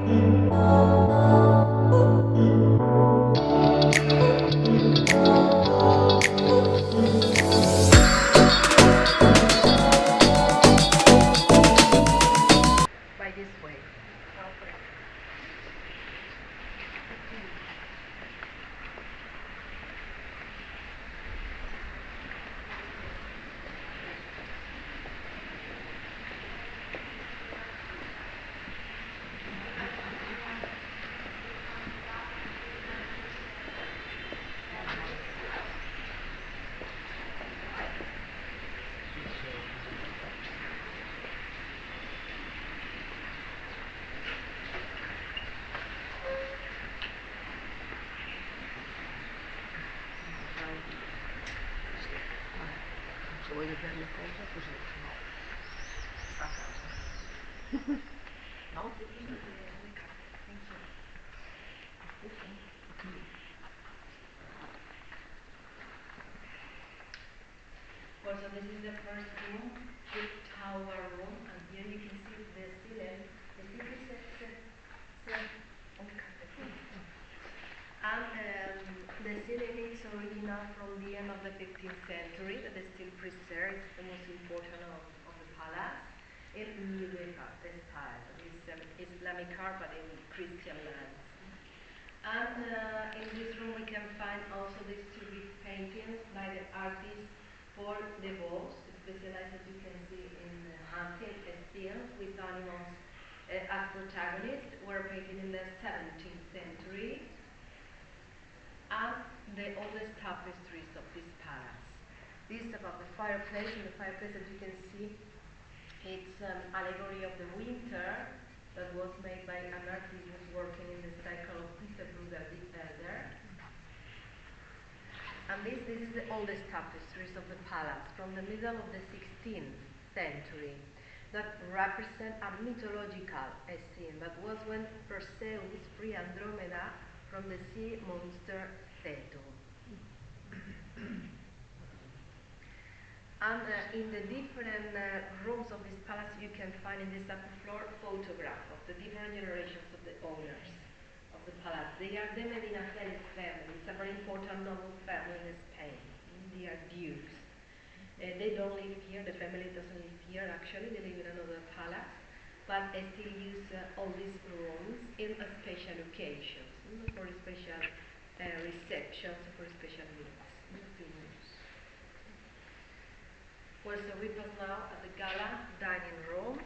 By this way. Se vuoi vedere le cose così, no. A casa. No? Well, so this is the first room, the tower room, and here you can see the ceiling. The ceiling the ceiling is original from the end of the 15th century, that is still preserved. It's the most important of the palace in Mudéjar style. It's Islamic art, but in Christian lands. And in this room we can find also these two big paintings by the artist Paul de Vos, specialized, as you can see, in hunting scenes with animals as protagonists, were painted in the 17th century. And the oldest tapestries of this palace. This is about the fireplace, and the fireplace, as you can see, it's an allegory of the winter that was made by an artist who was working in the cycle of Pilatos the Elder. And this is the oldest tapestries of the palace from the middle of the 16th century that represent a mythological scene. That was when Perseus freed Andromeda from the sea monster Theto. And in the different rooms of this palace, you can find in this upper floor photographs of the different generations of the owners of the palace. They are the Medina Celis family. It's a very important noble family in Spain. They are dukes. They don't live here. The family doesn't live here. Actually, they live in another palace, but still use all these rooms in special occasions, for special receptions, for special meetings. Well, so we pass now at the gala dining room.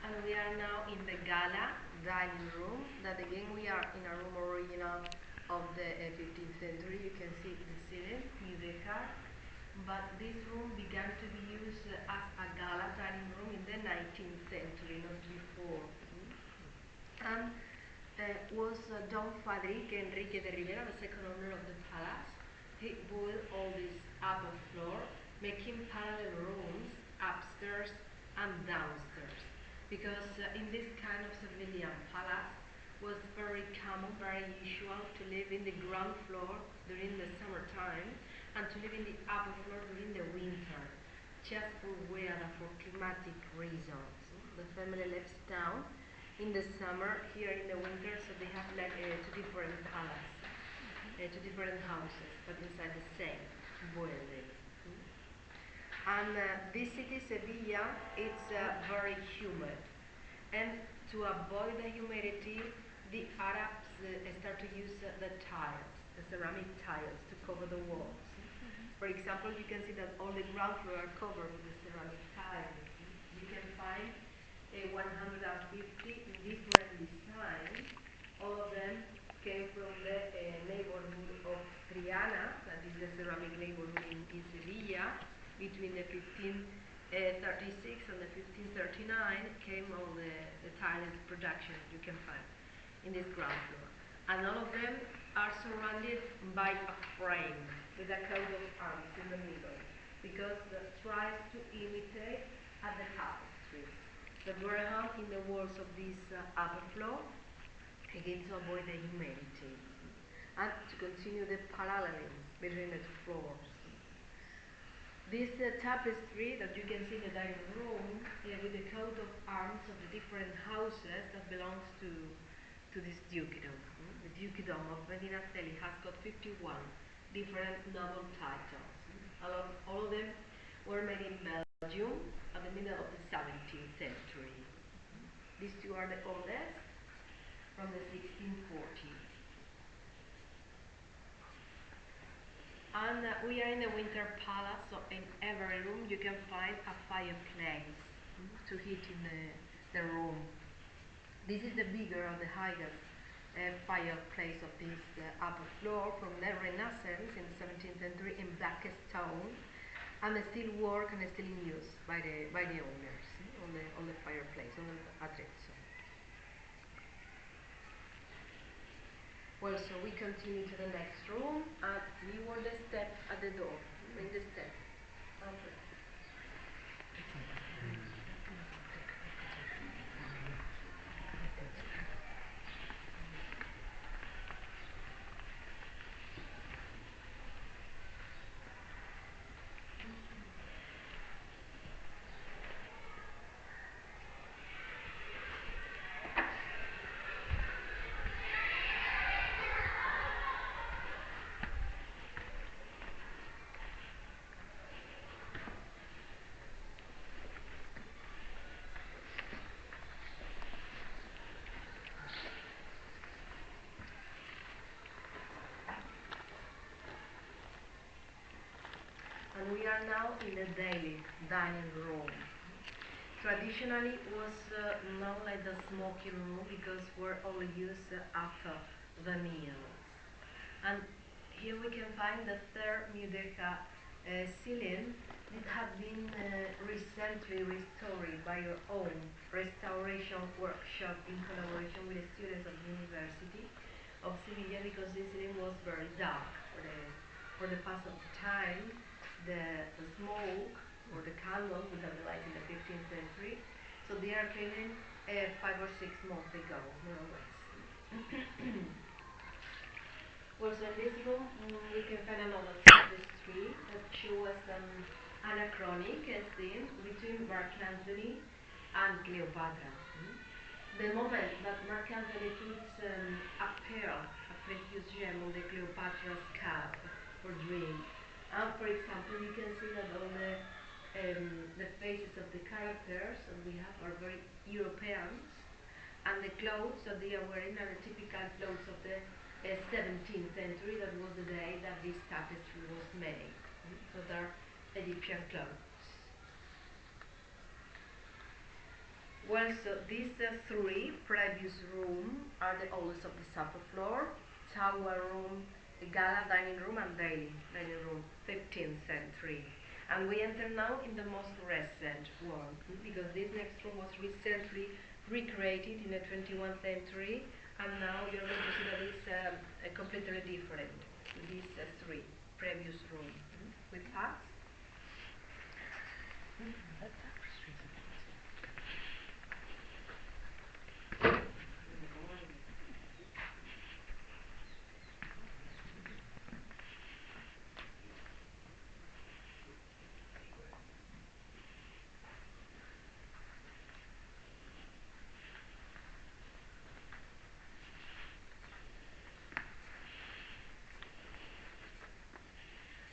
And we are now in the gala dining room. That again, we are in a room original of the 15th century. You can see the ceiling, Mudéjar. But this room began to be used as a gala dining room in the 19th century, not before. And was Don Fadrique Enrique de Rivera, the second owner of the palace. He built all this upper floor, making parallel rooms upstairs and downstairs. Because in this kind of Sevillian palace was very common, very usual to live in the ground floor during the summertime and to live in the upper floor during the winter, just for weather, for climatic reasons. The family lives down in the summer, here in the winter, so they have like two different palaces, two different houses, but inside the same building. And this city, Sevilla, it's very humid. And to avoid the humidity, the Arabs start to use the tiles, the ceramic tiles, to cover the walls. For example, you can see that all the ground floor are covered with the ceramic tiles. You can find 150 different designs. All of them came from the neighborhood of Triana, that is the ceramic neighborhood in Sevilla. between the 1536 and the 1539 came all the tiles production you can find in this ground floor. And all of them are surrounded by a frame with a coat of arms in the middle, because that tries to imitate at the tapestries that were hung in the walls of this upper floor, again to avoid the humidity and to continue the parallelism between the two floors. This tapestry that you can see in the dining room with the coat of arms of the different houses that belongs to this dukedom. The dukedom of Medina Celi has got 51 different noble titles. All of them were made in Belgium at the middle of the 17th century. These two are the oldest, from the 1640s. And we are in the Winter Palace, so in every room you can find a fireplace to heat in the room. This is the bigger and the highest fireplace of this upper floor from the Renaissance in the 17th century in black stone, and still work and still in use by the owners on the fireplace, on the attrezzo. Well, so we continue to the next room, and we were the step at the door, in the step. Okay. And we are now in the daily dining room. Traditionally, it was known like the smoking room because we're only used after the meals. And here we can find the third Mudéjar ceiling. It had been recently restored by your own restoration workshop in collaboration with the students of the University of Seville, because this ceiling was very dark for the pass of time. The smoke or the candles we have the light in the 15th century, so they are cleaning 5 or 6 months ago, more or less. Well, so in this room we can find another tapestry that shows us an anachronic scene between Mark Antony and Cleopatra. The moment that Mark Antony puts a pearl, a precious gem on the Cleopatra's cap for drink. For example, you can see that all the faces of the characters that we have are very Europeans, and the clothes that they are wearing are the typical clothes of the 17th century. That was the day that this tapestry was made. So they're Egyptian clothes. Well, so these 3 previous rooms are the oldest of the upper floor: tower room, the gala dining room, and daily dining room, 15th century. And we enter now in the most recent one, because this next room was recently recreated in the 21st century, and now you're going to see that it's completely different to these 3 previous rooms. With us?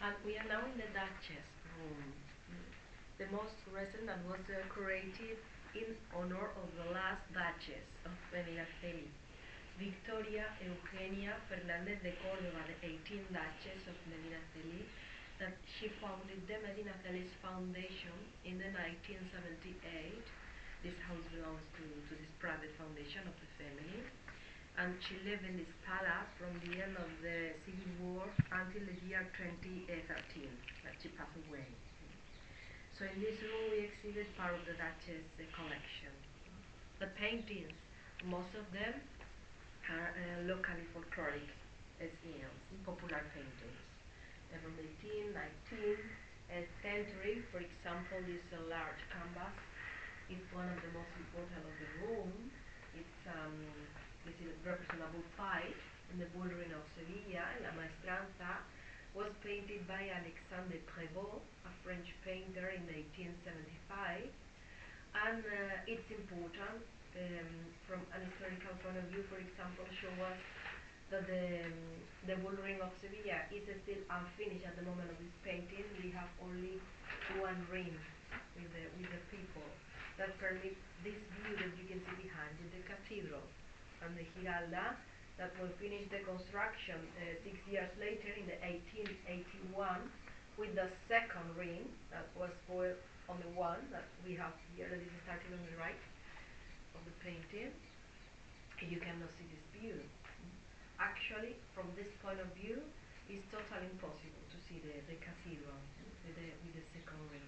And we are now in the Duchess room, the most recent, that was created in honor of the last Duchess of Medina Celi, Victoria Eugenia Fernández de Córdoba, the 18th Duchess of Medina Celi, that she founded the Medina Celi's Foundation in the 1978. This house belongs to this private foundation of the family. And she lived in this palace from the end of the Civil War until the year 2013, that she passed away. So in this room we exhibit part of the Duchess collection. The paintings, most of them are locally folkloric scenes, popular paintings. From the 18th, 19th century, for example, this large canvas is one of the most important of the room. This is represents a bullfight in the bullring of Seville. La Maestranza was painted by Alexandre Prévost, a French painter in 1875, and it's important from an historical point of view. For example, show us that the bullring of Seville is still unfinished at the moment of this painting. We have only one ring with the people that permit this view that you can see behind with the cathedral and the Giralda that will finish the construction 6 years later in the 1881 with the second ring that was spoiled on the one that we have here, that is starting on the right of the painting. You cannot see this view. Actually, from this point of view, it's totally impossible to see the cathedral with the second ring.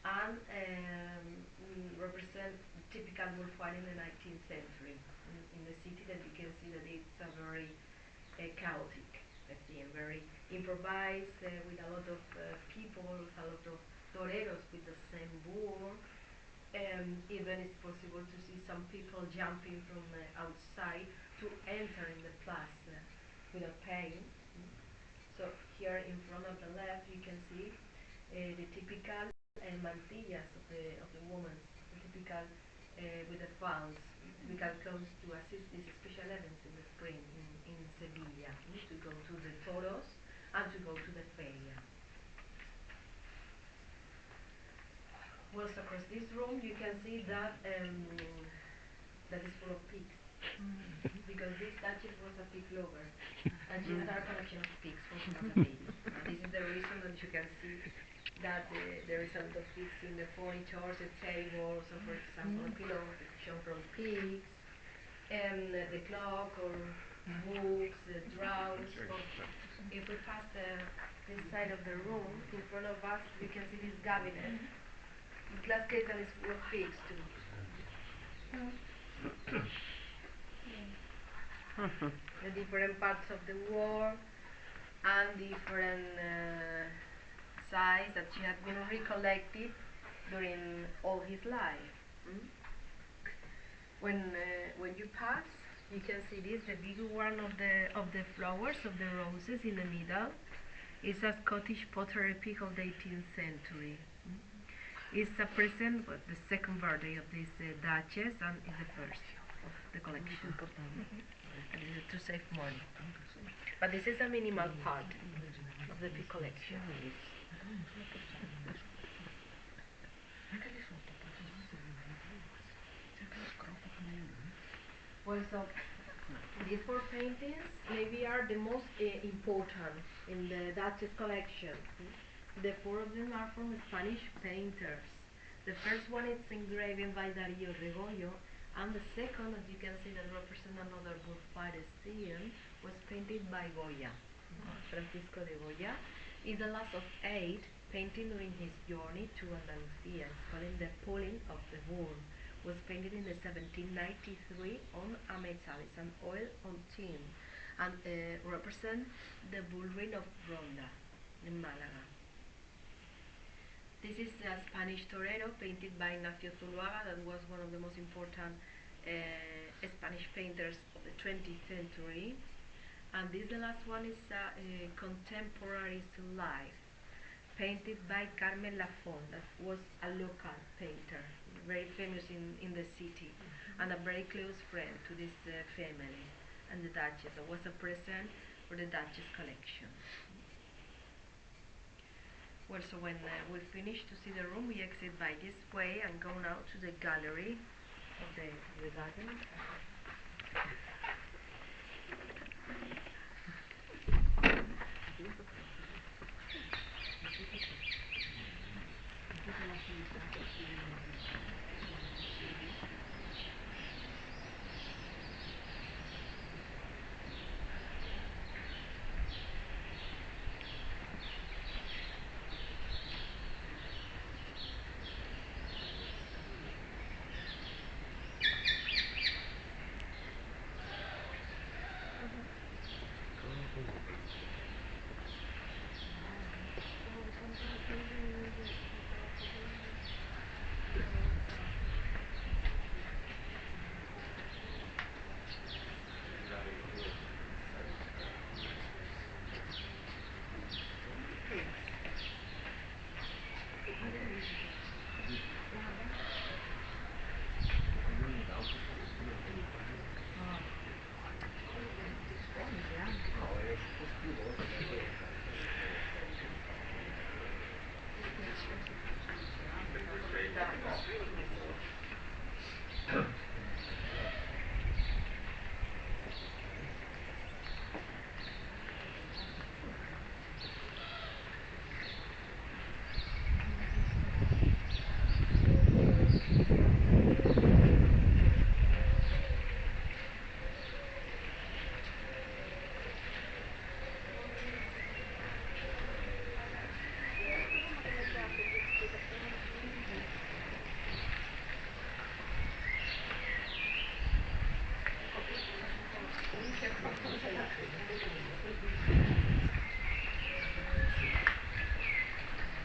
And represent typical bullfight in the 19th century in the city, that you can see that it's a very chaotic scene, very improvised, with a lot of people, a lot of toreros with the same bull. Even it's possible to see some people jumping from outside to enter in the plaza without paying. So here in front of the left you can see the typical mantillas of the women, the typical with the fans, typical clothes to assist these special events in the spring in Seville, to go to the toros and to go to the feria. Well, so across this room you can see that that is full of pigs, because this Duchess was a pig lover, and she had a collection of pigs for as a baby. And this is the reason that you can see that there is a lot of pigs in the furniture, the tables, or for example, a pillow shown from pigs, and the clock or books, the drums. If we pass this side of the room, in front of us, you can see this cabinet. Glass case that is full of pigs too. The different parts of the wall and different size that she had been recollected during all his life. When you pass, you can see this, the big one of the flowers of the roses in the middle. It's a Scottish pottery pick of the 18th century. It's a present, but the second birthday of this Duchess, and is the first of the collection. And this is to save money. But this is a minimal part of the pick collection. Well, so these four paintings maybe are the most important in the Duchess collection. The four of them are from Spanish painters. The first one is engraved by Darío Regoyo, and the second, as you can see, that represents another bullfight scene, was painted by Goya. Francisco de Goya is the last of 8 painted during his journey to Andalusia. It's called The Pulling of the Bull. Was painted in the 1793 on a metal, it's an oil on tin, and represents the bull ring of Ronda in Malaga. This is a Spanish torero painted by Ignacio Zuluaga, that was one of the most important Spanish painters of the 20th century. And this, the last one, is a contemporary life, painted by Carmen Lafont, that was a local painter, very famous in the city, and a very close friend to this family and the Duchess. That was a present for the Duchess collection. Well, so when we finish to see the room, we exit by this way and go now to the gallery of the garden.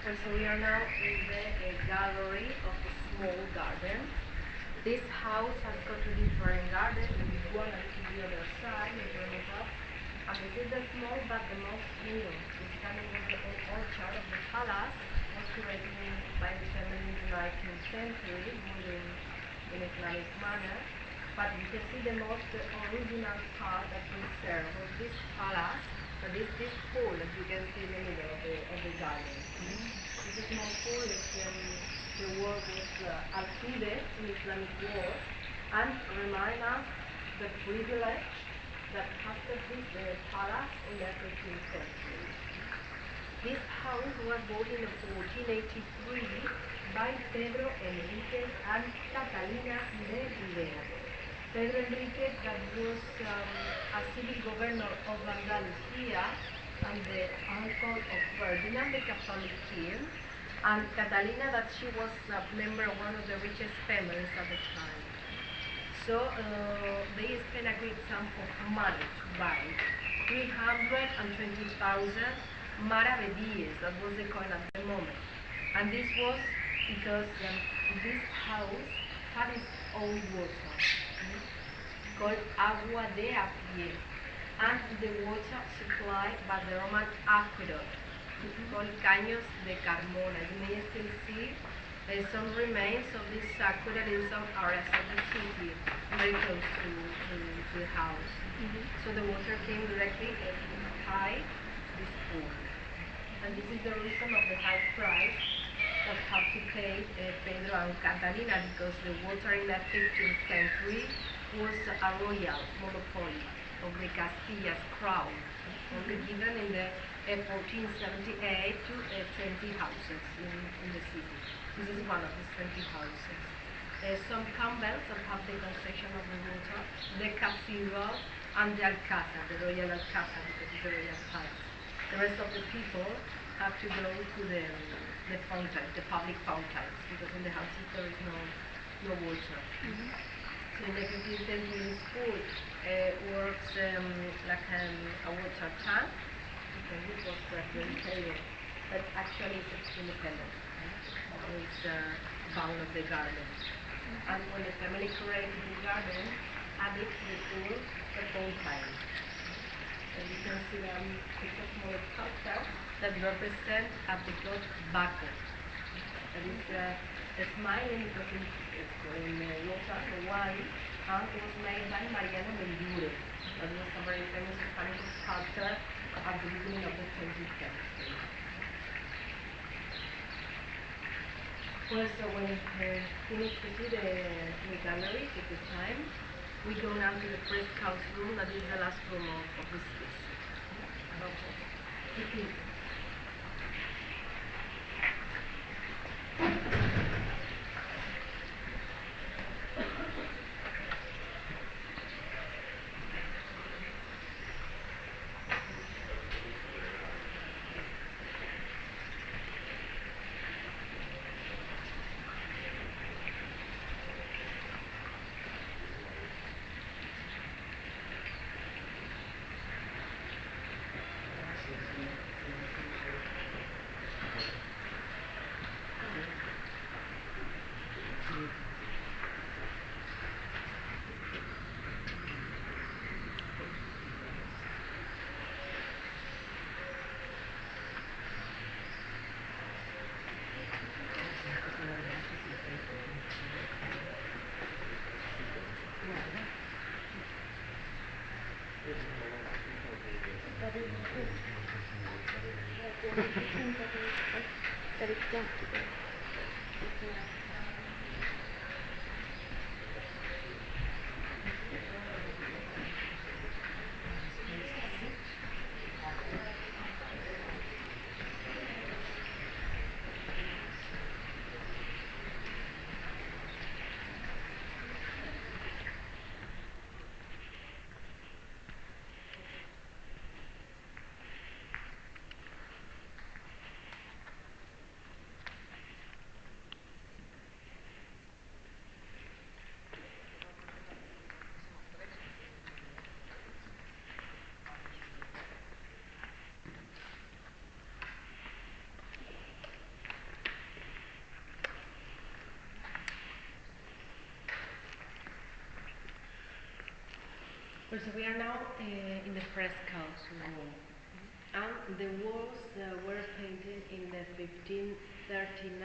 So we are now in the gallery of the small garden. This house has got two different gardens, maybe one and to the other side, in front of us. And this is the small but the most new. This kind of was the old orchard of the palace, was created by the family in the 19th century, built in Islamic manner. But you can see the most original part that preserved was this palace, so this pool that you can see in the middle of the garden. This small pool is the word was aljibe in Islamic war, and remind us the privilege that hosted this palace in the 15th century. This house was built in 1483 by Pedro Enriquez and Catalina de Rivera. Pedro Enriquez, that was a civil governor of Andalusia and the uncle of Ferdinand, the Catholic king, and Catalina, that she was a member of one of the richest families at the time. So they spent a great sum of money to buy 320,000 maravedíes, that was the coin at the moment. And this was because this house had its own water, called agua de a pie, and the water supplied by the Roman aqueduct, called Caños de Carmona. You may still see some remains of this aqueduct in some areas of the city, very close to the house. So the water came directly high this pool. And this is the reason of the high price that had to pay Pedro and Catalina, because the water in the 15th century was a royal monopoly of the Castilla's crown, only given in the 1478 to 20 houses in the city. This is one of the 20 houses. Some convents that have the concession of the water, the cathedral, and the Casa, the royal Casa, because it's the royal palace. The rest of the people have to go to the fountain, the public fountains, because in the houses there is no water. So in the 15th century school works like a water tank, because it was very tailored, but actually it's independent. Now it's bound of the garden. And when the family created the garden, added to the pool a fountain. And you can see it's a small sculpture that represents a god Bacchus. That is smiling because in water, the one was made by Mariano Mendure. That was a very famous Spanish sculptor at the beginning of the 20th century. Well, so when finished to see the gallery, take the time, we go now to the press house room, that is the last room of this visit. Okay. Well, so we are now in the frescoes room, and the walls were painted in the 1539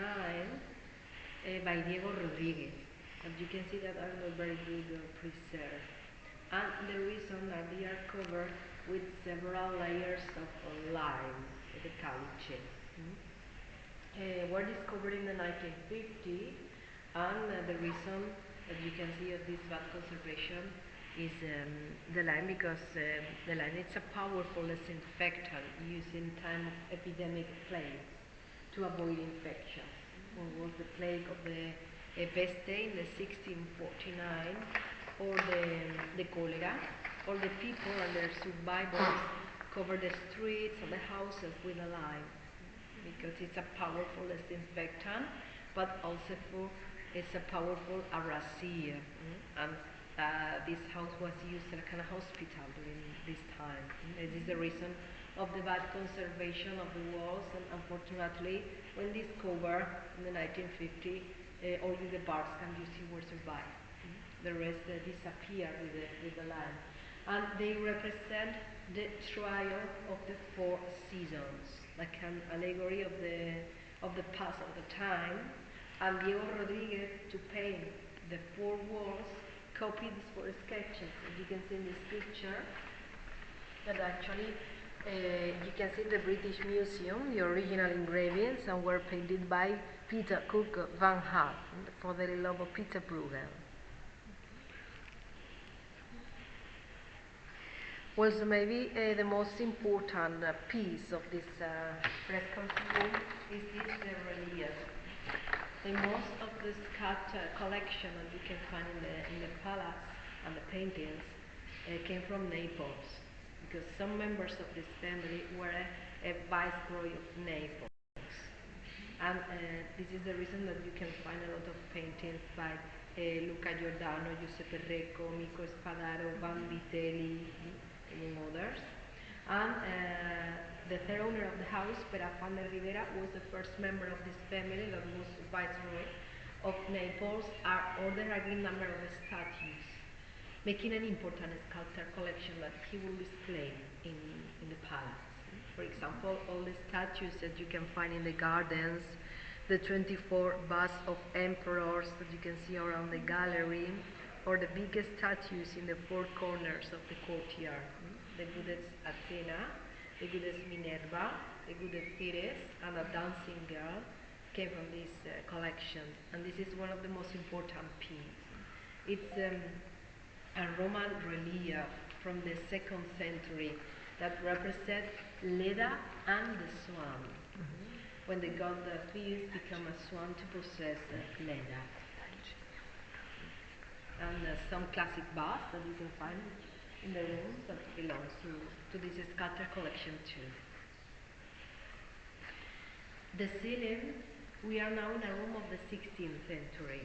by Diego Rodriguez. As you can see, that are not very good preserved. And the reason that they are covered with several layers of lime, the caliche. Were discovered in the 1950, and the reason that you can see of this bad conservation is the lime, because the lime is a powerful disinfectant used in time of epidemic plagues to avoid infection. One was the plague of the peste in the 1649, or the cholera. All the people and their survivors covered the streets and the houses with a lime, because it's a powerful disinfectant, but also it's a powerful abrasive. And this house was used as a kind of hospital during this time. This is the reason of the bad conservation of the walls, and unfortunately, when discovered in the 1950, only the parts can you see were survived. The rest disappeared with the lime. And they represent the trial of the 4 seasons, like an allegory of the past of the time. And Diego Rodriguez, to paint the 4 walls, copied these 4 sketches. As you can see in this picture, that actually you can see in the British Museum the original engravings, and were painted by Peter Cook van Hart for the love of Peter Bruegel. Well, so maybe the most important piece of this fresco room is this relief. Most of the sculpture collection that you can find in the palace and the paintings came from Naples, because some members of this family were a viceroy of Naples. And this is the reason that you can find a lot of paintings by Luca Giordano, Giuseppe Recco, Mico Spadaro, Van Vitelli, among others. And the third owner of the house, Pere Juan de Rivera, was the first member of this family that was viceroy of Naples, and ordered a great number of statues, making an important sculpture collection that he will display in the palace. For example, all the statues that you can find in the gardens, the 24 busts of emperors that you can see around the gallery, or the biggest statues in the 4 corners of the courtyard. The goddess Athena, the goddess Minerva, the goddess Ceres, and a dancing girl came from this collection. And this is one of the most important pieces. It's a Roman relief from the 2nd century that represents Leda and the swan. When the god Theus became a swan to possess Leda. And some classic baths that you can find in the rooms that belongs to this sculpture collection too. The ceilings, we are now in a room of the 16th century.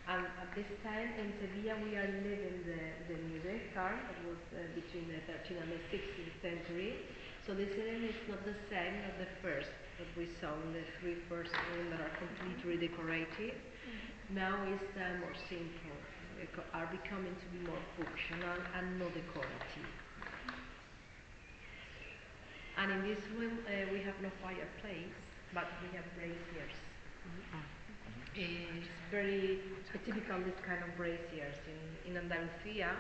And at this time in Seville we are living the Mudéjar, that was between the 13th and the 16th century. So the ceiling is not the same as the first that we saw in the 3 first rooms that are completely decorated. Now it's more simple. Are becoming to be more functional and not decorative. And in this room we have no fireplace, but we have braziers. It's very typical, this kind of braziers. In Andalusia,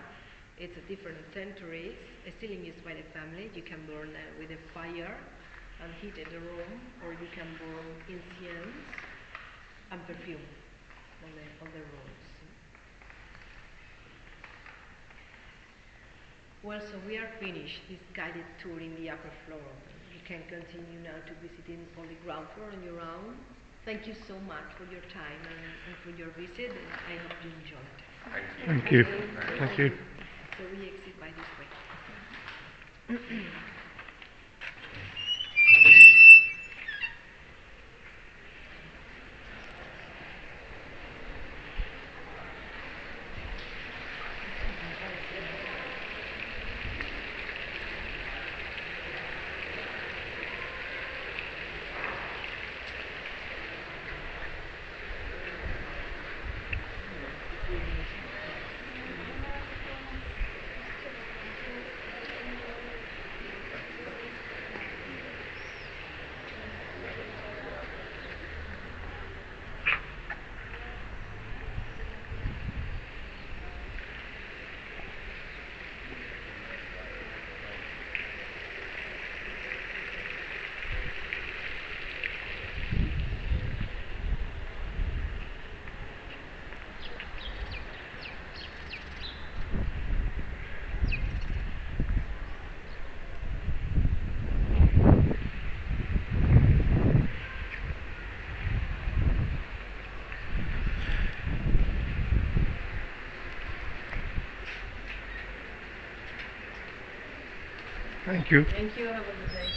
it's a different centuries. A ceiling used by the family. You can burn with a fire and heat the room, or you can burn incense and perfume on the rooms. Well, so we are finished this guided tour in the upper floor. You can continue now to visiting on the ground floor on your own. Thank you so much for your time and for your visit. I hope you enjoyed. Thank you. Thank you. So we exit by this way. Thank you. Thank you. Have a good day.